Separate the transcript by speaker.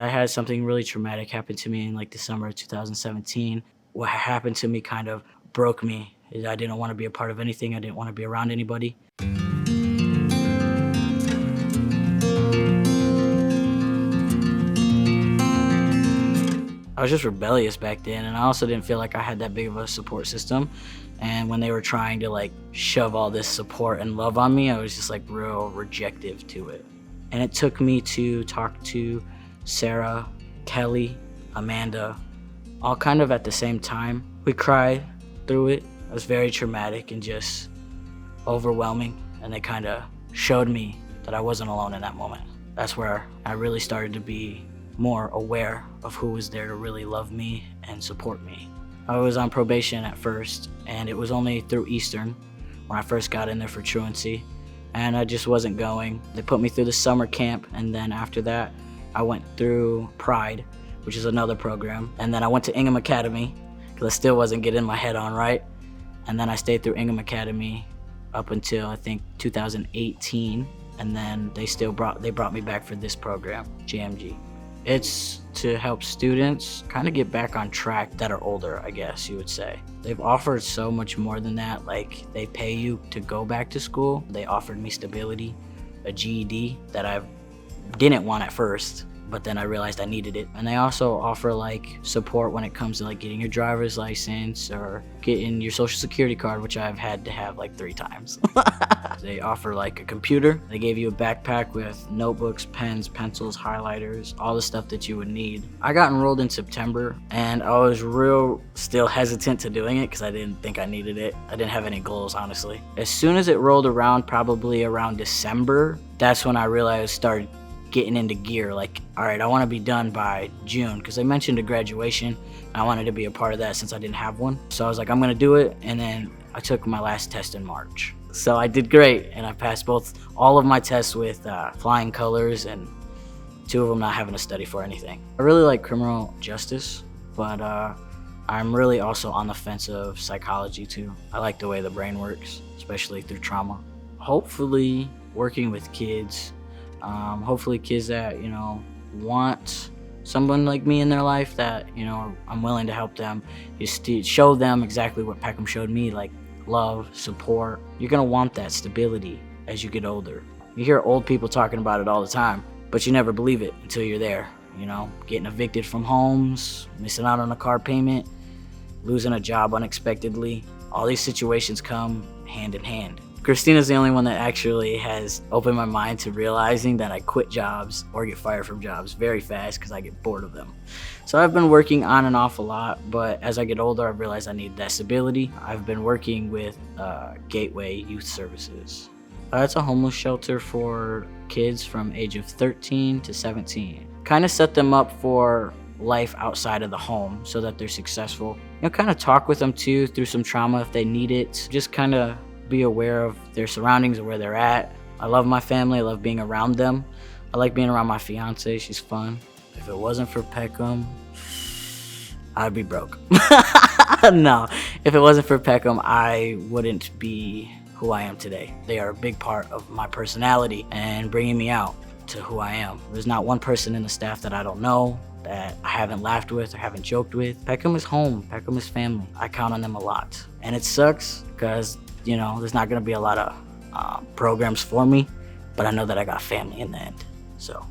Speaker 1: I had something really traumatic happen to me in like the summer of 2017. What happened to me kind of broke me. I didn't want to be a part of anything. I didn't want to be around anybody. I was just rebellious back then, and I also didn't feel like I had that big of a support system. And when they were trying to like shove all this support and love on me, I was just like real rejective to it. And it took me to talk to Sarah, Kelly, Amanda, all kind of at the same time. We cried through it. It was very traumatic and just overwhelming, and they kind of showed me that I wasn't alone in that moment. That's where I really started to be more aware of who was there to really love me and support me. I was on probation at first, and it was only through Eastern when I first got in there for truancy, and I just wasn't going. They put me through the summer camp, and then after that, I went through Pride, which is another program, and then I went to Ingham Academy because I still wasn't getting my head on right, and then I stayed through Ingham Academy up until I think 2018, and then they brought me back for this program, JMG. It's to help students kind of get back on track that are older, I guess you would say. They've offered so much more than that. Like, they pay you to go back to school. They offered me stability, a GED that I didn't want at first, but then I realized I needed it. And they also offer like support when it comes to like getting your driver's license or getting your social security card, which I've had to have like 3 times. They offer like a computer. They gave you a backpack with notebooks, pens, pencils, highlighters, all the stuff that you would need. I got enrolled in September, and I was still hesitant to doing it because I didn't think I needed it. I didn't have any goals, honestly. As soon as it rolled around, probably around December, that's when I realized I started getting into gear. Like, all right, I want to be done by June, because they mentioned a graduation. I wanted to be a part of that since I didn't have one. So I was like, I'm gonna do it. And then I took my last test in March. So I did great, and I passed all of my tests with flying colors, and 2 of them not having to study for anything. I really like criminal justice, but I'm really also on the fence of psychology too. I like the way the brain works, especially through trauma. Hopefully working with kids, hopefully kids that, want someone like me in their life, that, I'm willing to help them, just to show them exactly what Peckham showed me, like love, support. You're gonna want that stability as you get older. You hear old people talking about it all the time, but you never believe it until you're there. Getting evicted from homes, missing out on a car payment, losing a job unexpectedly. All these situations come hand in hand. Christina's the only one that actually has opened my mind to realizing that I quit jobs or get fired from jobs very fast because I get bored of them. So I've been working on and off a lot, but as I get older, I've realized I need that stability. I've been working with Gateway Youth Services. It's a homeless shelter for kids from age of 13 to 17. Kind of set them up for life outside of the home so that they're successful. Kind of talk with them too through some trauma if they need it. Just kind of be aware of their surroundings and where they're at. I love my family. I love being around them. I like being around my fiance. She's fun. If it wasn't for Peckham, I'd be broke. No, if it wasn't for Peckham, I wouldn't be who I am today. They are a big part of my personality and bringing me out to who I am. There's not one person in the staff that I don't know, that I haven't laughed with or haven't joked with. Peckham is home. Peckham is family. I count on them a lot. And it sucks because there's not going to be a lot of programs for me, but I know that I got family in the end. So